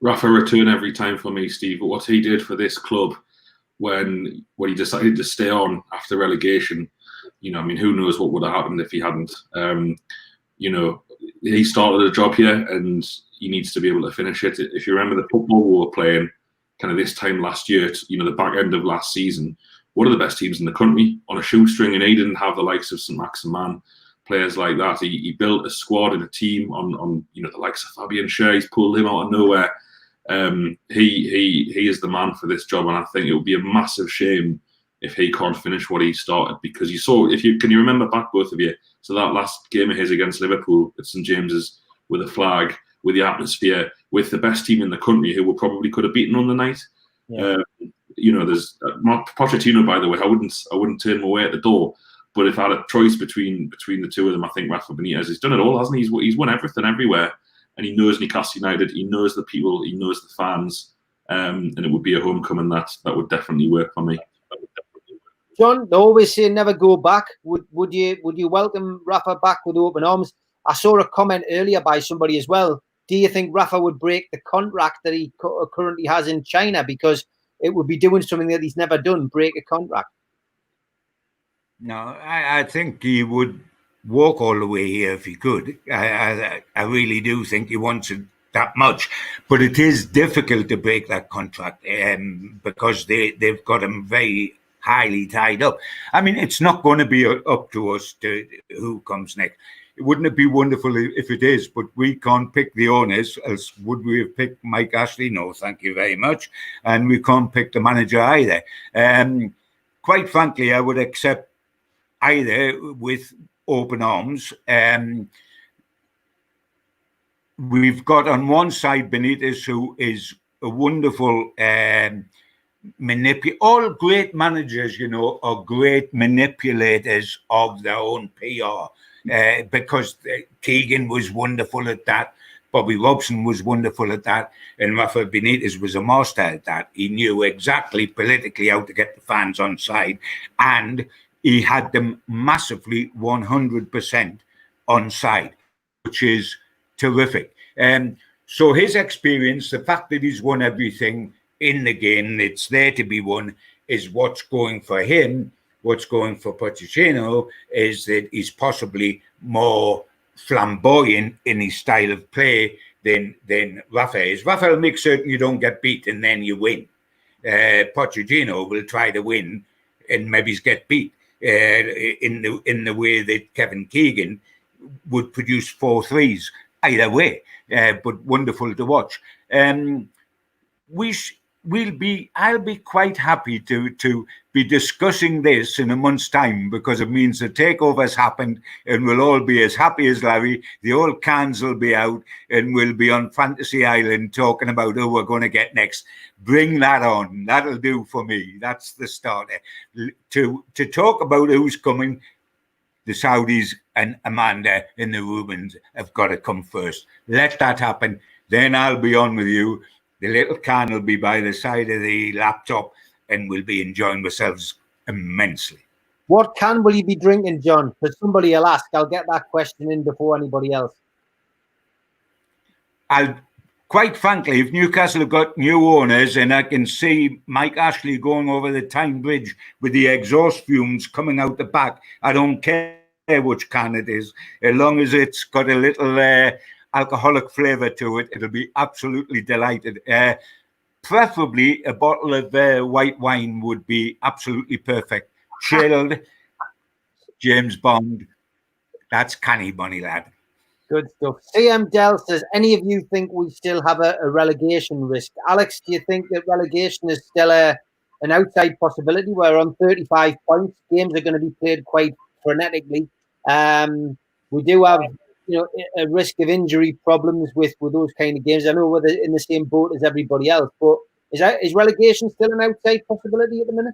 Rafa return every time for me, Steve. But what he did for this club when he decided to stay on after relegation, you know, I mean, who knows what would have happened if he hadn't. You know, he started a job here and he needs to be able to finish it. If you remember the football we were playing kind of this time last year, you know, the back end of last season, one of the best teams in the country on a shoestring, and he didn't have the likes of St. Maximin, players like that. He built a squad and a team on you know, the likes of Fabian Schär. He's pulled him out of nowhere. He is the man for this job, and I think it would be a massive shame if he can't finish what he started, because you saw, can you remember back, both of you, so that last game of his against Liverpool at St James's, with a flag, with the atmosphere, with the best team in the country who probably could have beaten on the night. Yeah. You know, there's Pochettino, by the way, I wouldn't turn him away at the door. But if I had a choice between the two of them, I think Rafa Benitez has done it all, hasn't he? He's won everything everywhere, and he knows Newcastle United, he knows the people, he knows the fans, and it would be a homecoming that would definitely work for me. John, they always say never go back. Would you welcome Rafa back with open arms? I saw a comment earlier by somebody as well. Do you think Rafa would break the contract that he currently has in China, because it would be doing something that he's never done, break a contract? No, I think he would walk all the way here if he could. I really do think he wants it that much. But it is difficult to break that contract because they've got him very highly tied up. I mean, it's not going to be up to us to who comes next. Wouldn't it be wonderful if it is? But we can't pick the owners. Else would we have picked Mike Ashley? No, thank you very much. And we can't pick the manager either. Quite frankly, I would accept either with open arms. We've got on one side Benitez, who is a wonderful all great managers, you know, are great manipulators of their own PR. Because Keegan was wonderful at that, Bobby Robson was wonderful at that, and Rafa Benitez was a master at that. He knew exactly politically how to get the fans on side, and he had them massively 100% on side, which is terrific. So his experience, the fact that he's won everything in the game, it's there to be won, is what's going for him. What's going for Pochettino is that he's possibly more flamboyant in his style of play than Rafa is. Rafa will make certain you don't get beat and then you win. Pochettino will try to win and maybe get beat in the way that Kevin Keegan would produce 4-3s either way. But wonderful to watch. I'll be quite happy to be discussing this in a month's time, because it means the takeover's happened and we'll all be as happy as Larry. The old cans will be out and we'll be on Fantasy Island talking about who we're going to get next. Bring that on. That'll do for me. That's the starter. To talk about who's coming, the Saudis and Amanda and the Rubens have got to come first. Let that happen. Then I'll be on with you. The little can will be by the side of the laptop and we'll be enjoying ourselves immensely. What can will you be drinking, John? Because somebody will ask. I'll get that question in before anybody else. Quite frankly, if Newcastle have got new owners and I can see Mike Ashley going over the Tyne Bridge with the exhaust fumes coming out the back, I don't care which can it is. As long as it's got a little alcoholic flavour to it, it'll be absolutely delighted. Preferably a bottle of white wine would be absolutely perfect. Chilled, James Bond. That's canny bunny, lad. Good stuff. CM Dell says, any of you think we still have a relegation risk? Alex, do you think that relegation is still an outside possibility? We're on 35 points. Games are going to be played quite frenetically. We do have, a risk of injury problems with those kind of games. I know we're in the same boat as everybody else, but is relegation still an outside possibility at the minute?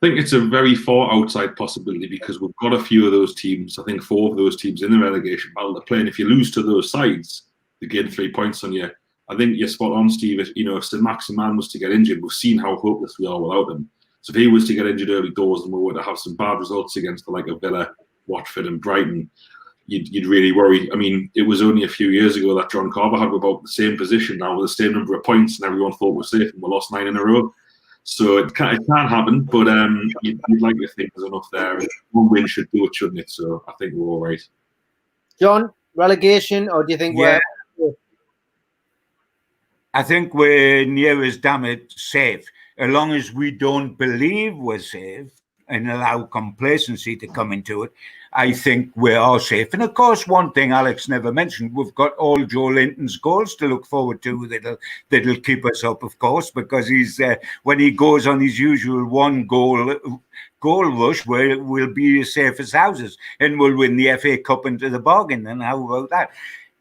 I think it's a very far outside possibility because we've got a few of those teams. I think 4 of those teams in the relegation battle to play. And if you lose to those sides, they gain 3 points on you. I think you're spot on, Steve. If St. Maximan was to get injured, we've seen how hopeless we are without him. So if he was to get injured early doors and we were to have some bad results against the like of Villa, Watford and Brighton, you'd really worry. I mean, it was only a few years ago that John Carver had about the same position now with the same number of points and everyone thought we're safe and we lost 9 in a row. So it can happen, but you'd like to think there's enough there. One win should do it, shouldn't it? So I think we're all right. John, relegation, or do you think we're... I think we're near as damn it safe. As long as we don't believe we're safe and allow complacency to come into it, I think we are safe. And of course, one thing Alex never mentioned, we've got all Joe Linton's goals to look forward to that'll keep us up, of course, because he's when he goes on his usual one goal rush, we'll be as safe as houses and we'll win the FA Cup into the bargain. And how about that?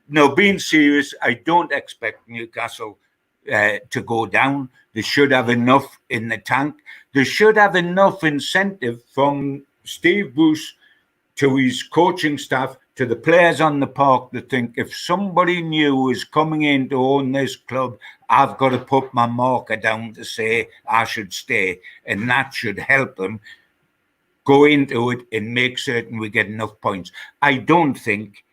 No, being serious, I don't expect Newcastle to go down. They should have enough in the tank. They should have enough incentive from Steve Bruce to his coaching staff, to the players on the park, to think if somebody new is coming in to own this club, I've got to put my marker down to say I should stay. And that should help them go into it and make certain we get enough points. I don't think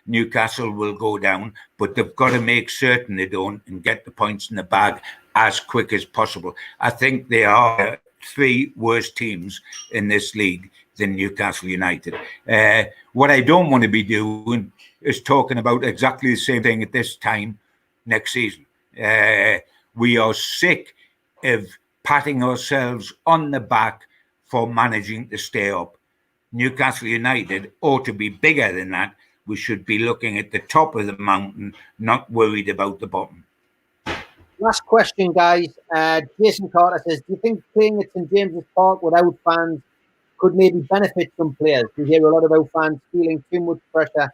Newcastle will go down, but they've got to make certain they don't and get the points in the bag as quick as possible. I think they are 3 worst teams in this league than Newcastle United. What I don't want to be doing is talking about exactly the same thing at this time next season. We are sick of patting ourselves on the back for managing to stay up. Newcastle United ought to be bigger than that. We should be looking at the top of the mountain, not worried about the bottom. Last question, guys. Jason Carter says, do you think playing at St James's Park without fans could maybe benefit some players? We hear a lot about fans feeling too much pressure,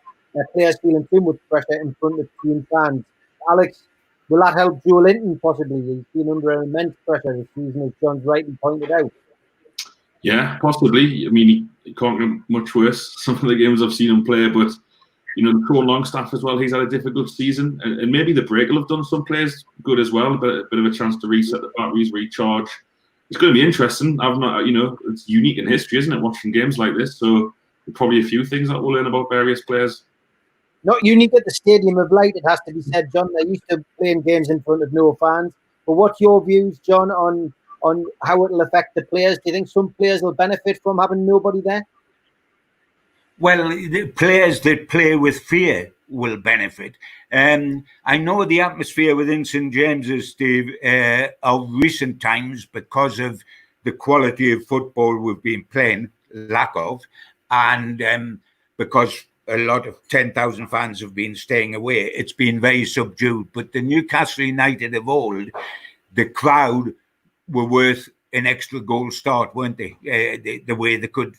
players feeling too much pressure in front of team fans. Alex, will that help Joe Linton possibly? He's been under immense pressure this season, as John's rightly pointed out. Yeah, possibly. I mean, he can't get much worse. Some of the games I've seen him play, but the Cole Longstaff as well, he's had a difficult season. And maybe the break will have done some players good as well, but a bit of a chance to reset the batteries, recharge. It's going to be interesting. It's unique in history, isn't it, watching games like this? So probably a few things that we'll learn about various players. Not unique at the Stadium of Light, it has to be said, John. They're used to playing games in front of no fans. But what's your views, John, on how it'll affect the players? Do you think some players will benefit from having nobody there? Well, the players that play with fear will benefit. I know the atmosphere within St James's, Steve, of recent times, because of the quality of football we've been playing, lack of, and because a lot of 10,000 fans have been staying away, it's been very subdued. But the Newcastle United of old, the crowd were worth an extra goal start, weren't they? The way they could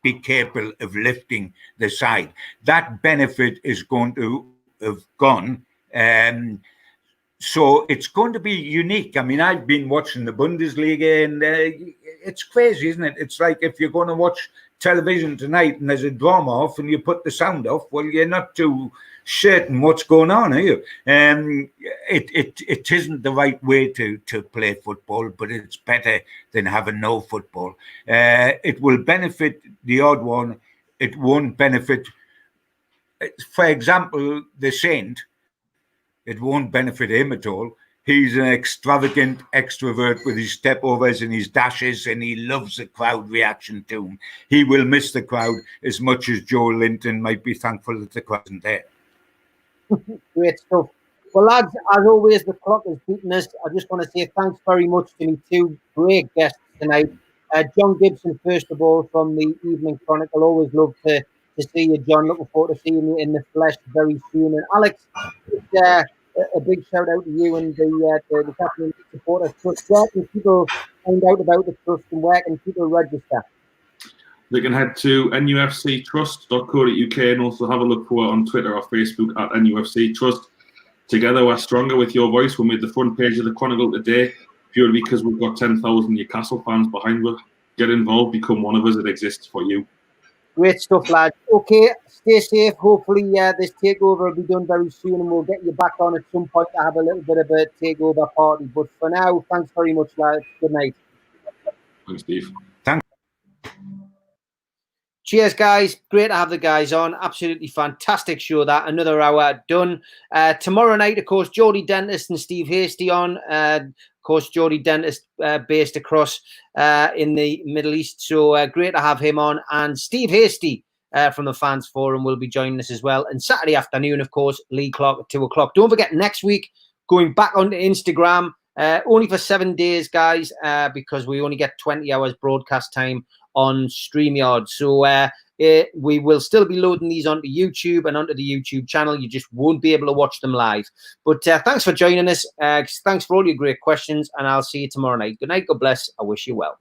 be capable of lifting the side. That benefit is going to have gone. So it's going to be unique. I mean, I've been watching the Bundesliga and it's crazy, isn't it? It's like if you're going to watch television tonight and there's a drama off and you put the sound off, well, you're not too certain what's going on, are you? It isn't the right way to play football, but it's better than having no football. It will benefit the odd one. It won't benefit, for example, the Saint. It won't benefit him at all. He's an extravagant extrovert with his stepovers and his dashes, and he loves the crowd reaction to him. He will miss the crowd as much as Joe Linton might be thankful that the crowd isn't there. Great stuff. Well, lads, as always, the clock is beating us. I just want to say thanks very much to my two great guests tonight. John Gibson, first of all, from the Evening Chronicle. Always love to see you, John. Looking forward to seeing you in the flesh very soon. And Alex, a big shout out to you and the Captain Supporters Trust. Where can people find out about the trust and where can people register? They can head to nufctrust.co.uk and also have a look for it on Twitter or Facebook at NUFC Trust. Together we're stronger. With your voice, we made the front page of the Chronicle today purely because we've got 10,000 Newcastle fans behind us. Get involved, become one of us. It exists for you. Great stuff, lads. Okay, stay safe. Hopefully this takeover will be done very soon and we'll get you back on at some point to have a little bit of a takeover party. But for now, thanks very much, lads. Good night. Thanks, Steve. Thanks. Cheers, guys. Great to have the guys on. Absolutely fantastic show that. Another hour done. Tomorrow night, of course, Geordie Dentist and Steve Hasty on. Of course, Geordie Dentist based across in the Middle East. So great to have him on. And Steve Hasty from the Fans Forum will be joining us as well. And Saturday afternoon, of course, Lee Clark at 2 o'clock. Don't forget, next week, going back onto Instagram, only for 7 days, guys, because we only get 20 hours broadcast time on StreamYard. So we will still be loading these onto YouTube and onto the YouTube channel. You just won't be able to watch them live. But thanks for joining us. Thanks for all your great questions, and I'll see you tomorrow night. Good night. God bless. I wish you well.